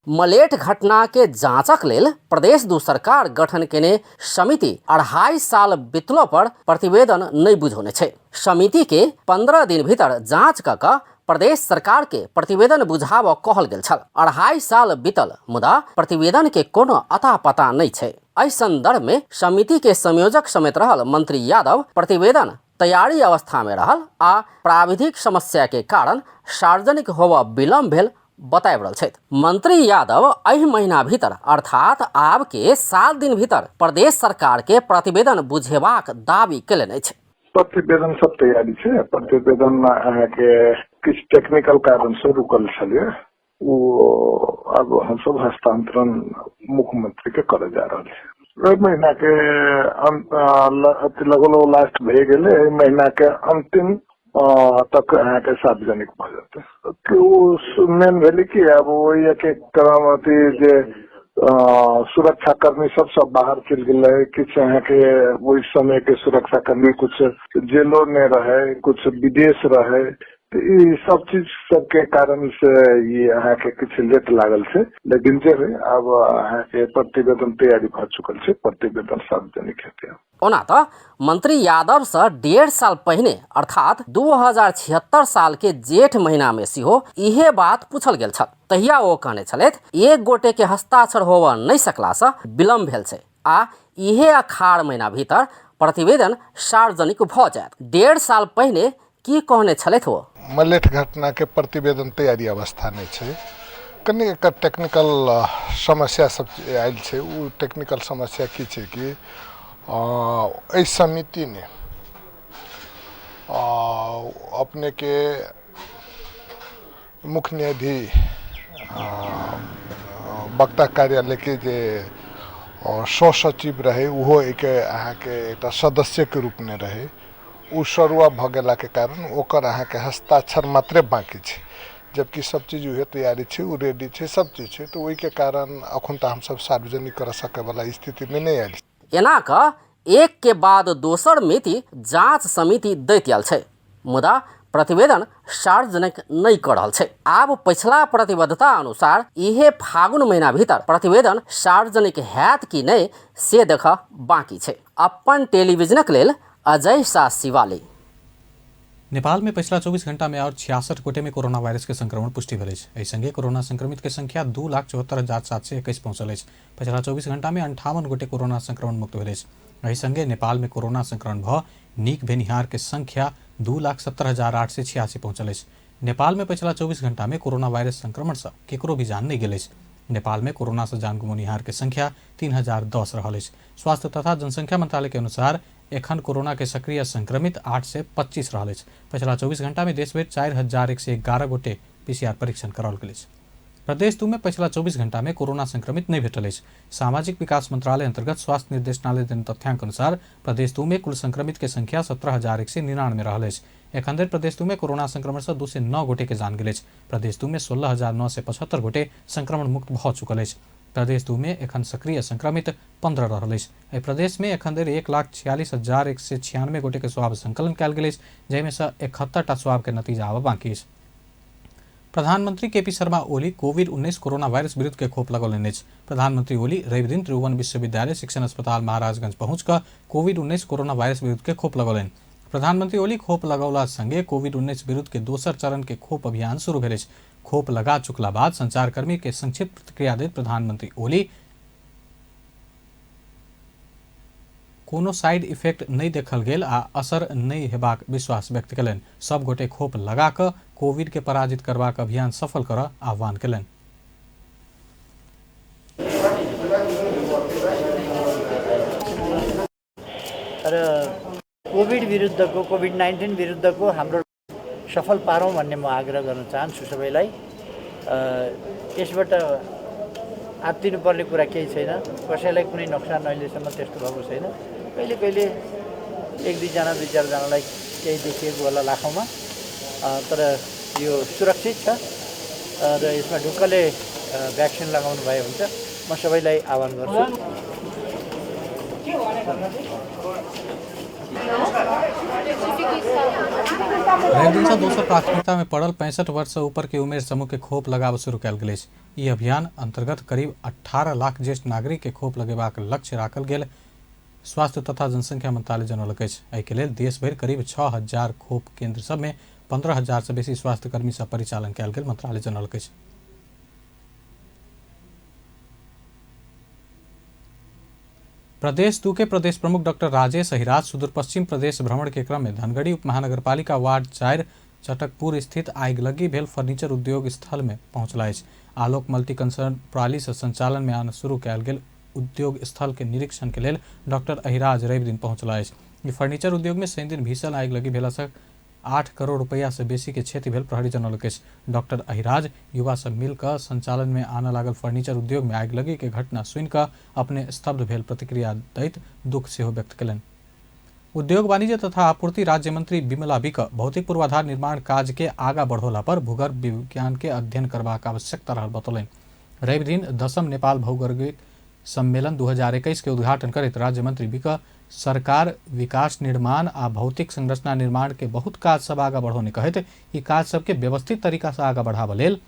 Speaker 15: मलेठ घटना के जांचक लेल प्रदेश 2 सरकार गठन केने समिति 2.5 साल बीतलो पर प्रतिवेदन नहीं बुझौने छै। समिति के 15 दिन भीतर जांच क प्रदेश सरकार के प्रतिवेदन बुझाव कहल गेल छल। 2.5 साल बीतल मुदा प्रतिवेदन के कोनो अता पता नहीं छै। एहि संदर्भ में समिति के संयोजक समेत रहल मंत्री यादव प्रतिवेदन तैयारी अवस्था में रहल आ प्राविधिक समस्या के कारण सार्वजनिक होबा विलम्ब भेल बताबि रहल छथि। मंत्री यादव एहि महीना भीतर अर्थात आब के 7 दिन भीतर प्रदेश सरकार के प्रतिवेदन बुझेबाक दावी केलनि अछि।
Speaker 16: प्रतिवेदन सब तैयारी छै। प्रतिवेदन अहाँके किछु टेक्निकल कारण से रुकल छलिए, वो अब हम सब हस्तांतरण मुख्यमंत्री के करे जा रहल है। महीना के लगभग लास्ट भे गेले, महीना के अंतिम तक अहाँके सार्वजनिक भ जेतै। मेन भेलै कि अब वही एक करामती जे सुरक्षा कर्मी सब बाहर चल गए। कुछ यहाँ के वही समय के सुरक्षा कर्मी कुछ जेलों में रहे, कुछ विदेश रहे। तो ये सब चीज सबके कारण से ये यहाँ के कुछ लेट लागल है, लेकिन जे अब यहाँ के प्रतिवेदन तैयारी भ चुकल है। प्रतिवेदन सार्वजनिक हेतै।
Speaker 15: ओना त मंत्री यादव से 1.5 साल पहिने अर्थात 2076 साल के जेठ महीना में सेहो इहे बात पूछल गेल छल। तहिया ओ कहने छलैथ एक गोटे के हस्ताक्षर होबा नहीं सकला से विलम्ब भेल छै आ इहे अखाड़ महीना भीतर प्रतिवेदन सार्वजनिक भ जायत। 1.5 साल पहिने की कहने छलैथ वो?
Speaker 16: मलेठ घटना के प्रतिवेदन तैयारी अवस्था नहीं छै। कनी एकर टेक्निकल समस्या सब आयल छै। वो टेक्निकल समस्या की छै कि इस समिति ने अपने के मुख्य न्यायाधीश वक्ता कार्यालय के जे सह सचिव रहे वो एक अहाँ के एक सदस्य के रूप में रहे। उ सरुआ भ गेला के कारण ओकर अहाँ के हस्ताक्षर मात्रे बाकी छै, जबकि सब चीज उहे तैयारी छै, उ रेडी छै, सब चीज छै। तो वही के कारण अखन त हम सब सार्वजनिक कर सके वाला स्थिति में नहीं आयल।
Speaker 15: एना का एक के बाद दोसर मिति जांच समिति दैत आयल छै। मुदा प्रतिवेदन सार्वजनिक नहीं कर रहल छै। आब पिछला प्रतिबद्धता अनुसार इहे फागुन महीना भीतर प्रतिवेदन सार्वजनिक हैत कि नहीं से देख बाकी छै। अपन टेलीविजनक लेल अजय शाह शिवाली।
Speaker 1: नेपाल में पिछला 24 घंटा में और 66 गोटे में कोरोना वायरस के संक्रमण पुष्टि भेल अछि। एहि संगे कोरोना संक्रमित के संख्या 2,74,721 पहुंचल अछि। पिछला 24 घंटा में 58 गोटे कोरोना संक्रमण मुक्त भेल अछि। एहि संगे नेपाल में कोरोना संक्रमण भ नीक भेनिहार के संख्या 2,70,886 पहुंचल अछि। नेपाल में पिछला 24 घंटा में कोरोना वायरस संक्रमण से केकरो भी जान नहीं गेल अछि। नेपाल में कोरोना से जान गुमनिहार के संख्या 3010 रहल अछि। स्वास्थ्य तथा जनसंख्या मंत्रालय के अनुसार एखन कोरोना के सक्रिय संक्रमित 8 से 25 रहल अछि। पिछला 24 घंटा में देश भर 4,111 गोटे PCR परीक्षण कराओल गेल अछि। प्रदेश 2 में पिछला 24 घंटा में कोरोना संक्रमित नहीं भेटल अछि। सामाजिक विकास मंत्रालय अंतर्गत स्वास्थ्य निर्देशनालय देन तथ्यांक अनुसार प्रदेश 2 में कुल संक्रमित के संख्या 17,199 रहल अछि। एखन धरि प्रदेश 2 में कोरोना संक्रमण से 209 गोटे के जान गेल अछि। प्रदेश 2 में 16,975 गोटे संक्रमण मुक्त भ चुकल अछि। प्रदेश 2 में एखन सक्रिय संक्रमित 15 रहल अछि। एहि प्रदेश में एखन धरि 1,46,196 गोटे के स्वाब संकलन कयल गेल अछि, जाहिमे से 71टा स्वाब के नतीजा आबऽ बाकी अछि। प्रधानमंत्री केपी शर्मा ओली कोविड-19 कोरोना वायरस विरुद्ध के खोप लगौलनि अछि। प्रधानमंत्री ओली रवि दिन त्रिभुवन विश्वविद्यालय शिक्षण अस्पताल महाराजगंज पहुंच कऽ कोविड-19 कोरोना वायरस विरुद्ध के खोप लगौलनि। प्रधानमंत्री ओली खोप लगौला संगे कोविड-19 विरुद्ध के दोसर चरण के खोप अभियान शुरू भेल अछि। खोप लगा चुकला बाद संचारकर्मी के संक्षिप्त प्रतिक्रिया दैत प्रधानमंत्री ओली कोनो साइड इफेक्ट नहीं देखल गेल आ असर नहीं हेबाक विश्वास व्यक्त कयलनि। सब गोटे खोप लगा कऽ कोविड के पराजित करबाक अभियान सफल करऽ आह्वान कयलनि।
Speaker 17: कोविड विरुद्धको कोभिड-19 विरुद्धको हाम्रो सफल पारौँ भन्ने म आग्रह गर्न चाहन्छु सबैलाई। यसबाट आत्तिनुपर्ने कुरा केही छैन। कसैलाई कुनै नोक्सान अहिलेसम्म त्यस्तो भएको छैन। कहिले कहिले 1-2जना 2-4जनालाई केही देखिएको होला लाखौँमा, तर यो सुरक्षित छ र यसमा ढुक्कले भ्याक्सिन लगाउनु भए हुन्छ। म सबैलाई आह्वान गर्छु।
Speaker 1: रविदिन दोसर प्राथमिकता में पड़ल 65 वर्ष से ऊपर के उमेर समूह के खोप लगाब शुरू कयल गेल अछि। ई अभियान अंतर्गत करीब 18 लाख ज्येष्ठ नागरिक के खोप लगेबाक लक्ष्य राखल गेल स्वास्थ्य तथा जनसंख्या मंत्रालय जनौलक अछि। एहि के लेल देश भरि करीब 6,000 खोप केंद्र सब में 15,000 से बेसी स्वास्थ्य कर्मी सब परिचालन कयल गेल मंत्रालय जनौलक अछि। प्रदेश 2 के प्रदेश प्रमुख डॉक्टर राजेश अहिराज सुदूर पश्चिम प्रदेश भ्रमण के क्रम में धनगढ़ी उपमहानगरपालिका वार्ड 4 चटकपुर स्थित आगिलगी भेल फर्नीचर उद्योग स्थल में पहुंचला अछि। आलोक मल्टी कंसर्न प्रणाली से संचालन में आना शुरू कयल गेल उद्योग स्थल के निरीक्षण के लेल डॉक्टर अहिराज रवि दिन पहुंचला अछि। ई फर्नीचर उद्योग में शनि दिन भीषण आगिलगी भेला से 8 करोड़ रुपया से बेसी के क्षति भेल प्रहरी जनौलक अछि। डॉक्टर अहिराज युवा सब मिलकर संचालन में आने लागल फर्नीचर उद्योग में आगिलगी के घटना सुनिकऽ अपने स्तब्ध भेल प्रतिक्रिया दैत दुख सेहो व्यक्त कयलनि। उद्योग वाणिज्य तथा आपूर्ति राज्य मंत्री बिमला विक भौतिक पूर्वाधार निर्माण काज के आगा बढ़ोला पर भूगर्भ विज्ञान के अध्ययन करबाक आवश्यकता रहल बतौलनि। रवि दिन 10म नेपाल भौगोलिक सम्मेलन 2021 के उद्घाटन करैत राज्य मंत्री विक सरकार विकास निर्माण आ भौतिक संरचना निर्माण के बहुत काज सब आगा बढ़ौने कहैत ई काज सबके व्यवस्थित तरीका से आगा बढ़ाबऽ लेल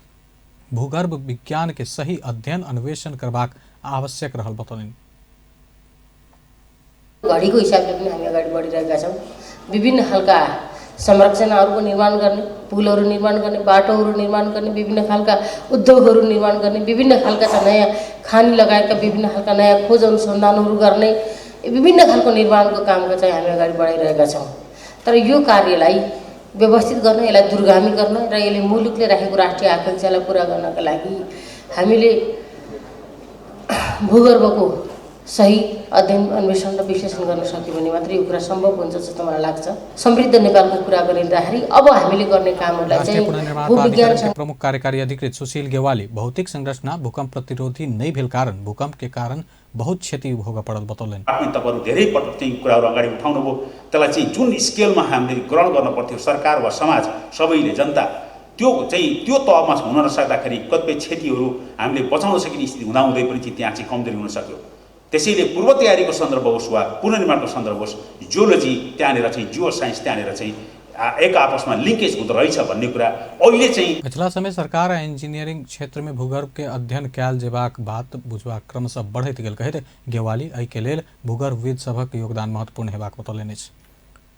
Speaker 1: भूगर्भ विज्ञान के सही अध्ययन अन्वेषण करबाक आवश्यक रहल बतौलनि।
Speaker 18: घडीको हिसाबले पनि हामी अगाडि बढिरहेका छौँ। विभिन्न खालका संरचनाहरूको निर्माण गर्ने, पुलहरू निर्माण गर्ने, बाटोहरू निर्माण गर्ने, विभिन्न खालका उद्योगहरू निर्माण गर्ने, विभिन्न खालका नयाँ खानी लगायतका विभिन्न खालका नयाँ खोज अनुसन्धानहरू गर्ने, विभिन्न खालको निर्माणको कामका चाहिँ हामी अगाडि बढाइरहेका छौँ। तर यो कार्यलाई व्यवस्थित गर्न, यसलाई दूरगामी गर्न र यसले मुलुकले राखेको राष्ट्रिय आकांक्षालाई पुरा गर्नका लागि हामीले भूगर्भको सही अध्ययन अन्वेषण र विश्लेषण गर्न सक्यो भने मात्रै यो कुरा सम्भव हुन्छ जस्तो मलाई लाग्छ। समृद्ध नेपालको कुरा गरिँदाखेरि अब हामीले गर्ने कामहरूलाई चाहिँ भूविज्ञान
Speaker 1: के प्रमुख कार्यकारी अधिकृत सुशील गेवाली भौतिक संरचना भूकंप प्रतिरोधी नहीं भेल कारण भूकंप के कारण बहुत क्षति भोग पड़ल बतौलनि।
Speaker 19: तपाईहरु धेरै पटक चाहिँ कुराहरु अगाडि उठाउनु भयो, त्यसलाई चाहिँ जुन स्केलमा हामीले ग्रहण गर्न पर्थ्यो सरकार वा समाज सबैले जनता त्यो तहमा हुन नसक्दाखेरि कतिपय क्षतिहरू हामीले बचाउन सकिने स्थिति हुँदाहुँदै पनि चाहिँ त्यहाँ चाहिँ कमजोरी हुन सक्यो। त्यसैले पूर्व तयारीको सन्दर्भ होस् वा पुनर्निर्माणको सन्दर्भ होस्, जियोलोजी त्यहाँनिर चाहिँ जियो साइन्स त्यहाँनिर चाहिँ एक आपसमा लिङ्केज हुँदो रहेछ भन्ने कुरा अहिले चाहिँ
Speaker 1: पिछला समय सरकार आ इंजीनियरिंग क्षेत्र में भूगर्भ के अध्ययन कयल जेबाक बात बुझबाक क्रमशः बढ़ैत गेल कहैत गेवाली एहि के लेल भूगर्भविद सभक योगदान महत्वपूर्ण हेबाक बतौलनि अछि।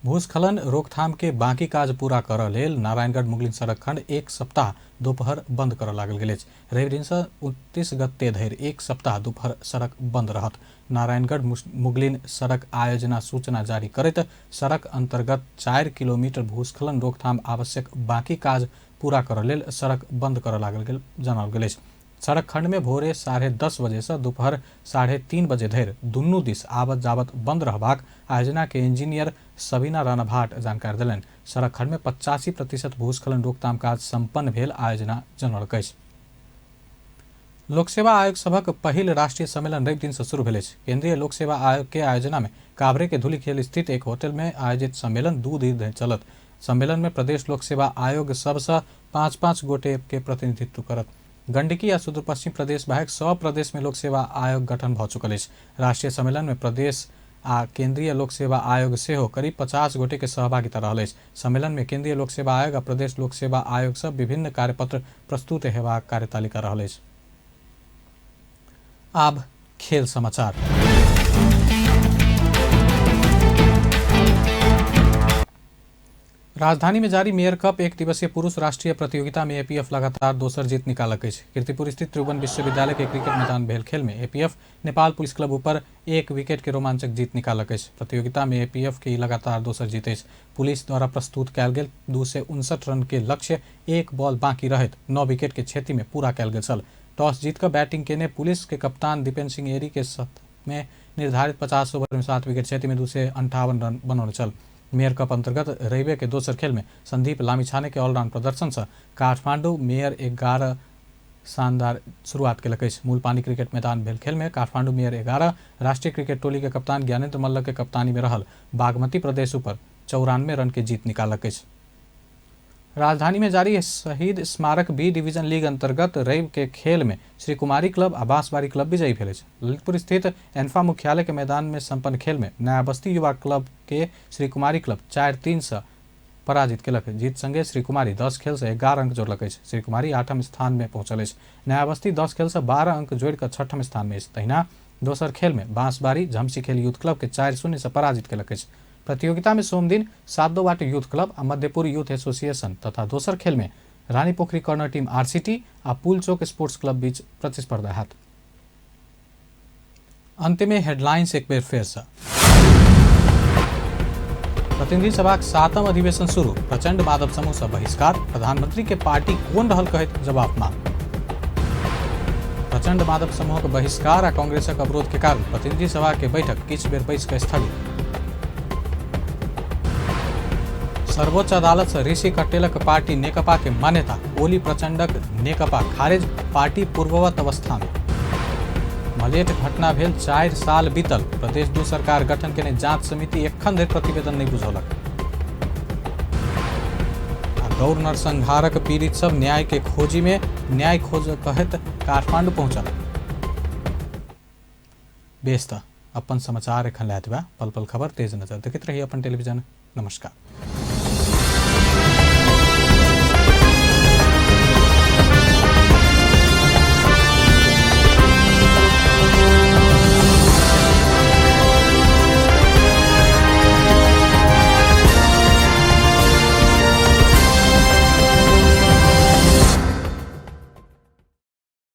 Speaker 1: भूस्खलन रोकथाम के बाकी काज पूरा करऽ लेल नारायणगढ़ मुगलिन सड़क खंड एक सप्ताह दोपहर बंद करऽ लागल गेल अछि। रवि दिन से 29 गते धरि एक सप्ताह दोपहर सड़क बंद रहत। नारायणगढ़ मुगलिन सड़क आयोजना सूचना जारी करैत सड़क अंतर्गत 4 किलोमीटर भूस्खलन रोकथाम आवश्यक बाकी काज पूरा करऽ लेल सड़क बंद करऽ लागल गेल जनाओल गेल अछि। सड़क खंड में भोरे 10:30 बजे से दोपहर 3:30 बजे धरि दुनू दिस आबत जाबत बंद रहबाक आयोजना के इंजीनियर सबीना राणा भाट जानकारी देलनि। सड़क खंड में 85% भूस्खलन रोकथाम काज संपन्न भेल आयोजना जनौलक अछि। लोक सेवा आयोग सभक पहिल राष्ट्रीय सम्मेलन रवि दिन से शुरू भेल अछि। केंद्रीय लोक सेवा आयोग के आयोजना में काभरे के धूलिखेल स्थित एक होटल में आयोजित सम्मेलन 2 दिन धरि चलत। सम्मेलन में प्रदेश लोक सेवा आयोग सबसँ 5-5 गोटे के प्रतिनिधित्व करत। गंडकी आ सुदूर पश्चिम प्रदेश बाहेक 100 प्रदेश में लोक सेवा आयोग गठन भ चुकल अछि। राष्ट्रीय सम्मेलन में प्रदेश आ केंद्रीय लोक सेवा आयोग सेहो करीब 50 गोटे के सहभागिता रहल अछि। सम्मेलन में केंद्रीय लोक सेवा आयोग आ प्रदेश लोक सेवा आयोग सब विभिन्न कार्यपत्र प्रस्तुत हेबाक कार्यतालिका रहल अछि। अब खेल समाचार। राजधानी में जारी मेयर कप एक दिवसीय पुरुष राष्ट्रीय प्रतियोगिता में एपीएफ लगातार दोसर जीत निकालक अछि। कीर्तिपुर स्थित त्रिभुवन विश्वविद्यालय के क्रिकेट मैदान भेल खेल में एपीएफ नेपाल पुलिस क्लब ऊपर 1 विकेट के रोमांचक जीत निकालक अछि। प्रतियोगिता में एपीएफ के लगातार दोसर जीत अछि। पुलिस द्वारा प्रस्तुत कयल गेल 259 रन के लक्ष्य 1 बॉल बाकी रहैत 9 विकेट के क्षति में पूरा कयल गेल छल। टॉस जीतकर बैटिंग केने पुलिस के कप्तान दीपेन सिंह एरी के साथ में निर्धारित 50 ओवर में 7 विकेट क्षति में 258 रन बनौने छल। मेयर कप अंतर्गत रविवार के दोसर खेल में संदीप लामिछाने के ऑलराउंड प्रदर्शन से काठमांडू मेयर 11 शानदार शुरुआत केलक अछि। मूलपानी क्रिकेट मैदान भेल खेल में काठमांडू मेयर 11 राष्ट्रीय क्रिकेट टोली के कप्तान ज्ञानेंद्र मल्ल के कप्तानी में रहल बागमती प्रदेश ऊपर 94 रन के जीत निकालक अछि। राजधानी में जारी शहीद स्मारक बी डिवीजन लीग अंतर्गत रवि के खेल में श्री कुमारी क्लब आ बांसबारी क्लब विजयी भेल अछि। ललितपुर स्थित एन्फा मुख्यालय के मैदान में संपन्न खेल में नया बस्ती युवा क्लब के श्री कुमारी क्लब 4-3 से पराजित केलक। जीत संगे श्री कुमारी 10 खेल से 11 अंक जोड़लक अछि। श्री कुमारी 8म स्थान में पहुंचल अछि। नया बस्ती 10 खेल से 12 अंक जोड़कर 6ठम स्थान में अछि। तहिना दोसर खेल में बांसबारी झमसी खेल यूथ क्लब के 4-0 से पराजित केलक अछि। प्रतियोगिता में सोम दिन 7-2 यूथ क्लब आ मध्यपुर यूथ एसोसिएशन तथा दोसर खेल में Rani Pokhari corner team RCT आ पुल चौक स्पोर्ट्स क्लब बीच प्रतिस्पर्धा हैत। अंत में हेडलाइंस एक बेर फेर से। प्रतिनिधि सभा के 7म अधिवेशन शुरू, प्रचंड माधव समूह से बहिष्कार, प्रधानमंत्री के पार्टी कोन रहल कहैत जवाब मांग। प्रचंड माधव समूह के बहिष्कार आ कांग्रेसक अवरोध के कारण प्रतिनिधि सभा के बैठक किछु बेर बैस कऽ स्थगित। सर्वोच्च अदालत से ऋषि कट्टेलक पार्टी नेकपा के मान्यता, ओली प्रचंडक नेकपा खारिज, पार्टी पूर्ववत अवस्था में। मलेट घटना भेल 4 साल बीतल, प्रदेश 2 सरकार गठन केने जांच समिति एखन धरि प्रतिवेदन नहीं बुझौलक। गौर नरसंहारक पीड़ित सब न्याय के खोजी में न्याय खोज कहत काठमांडू पहुंचल। बेस्ता अपन समाचार एखन लायत बा। पल पल खबर तेज नजर देखैत रही अपन टेलीविजन। नमस्कार।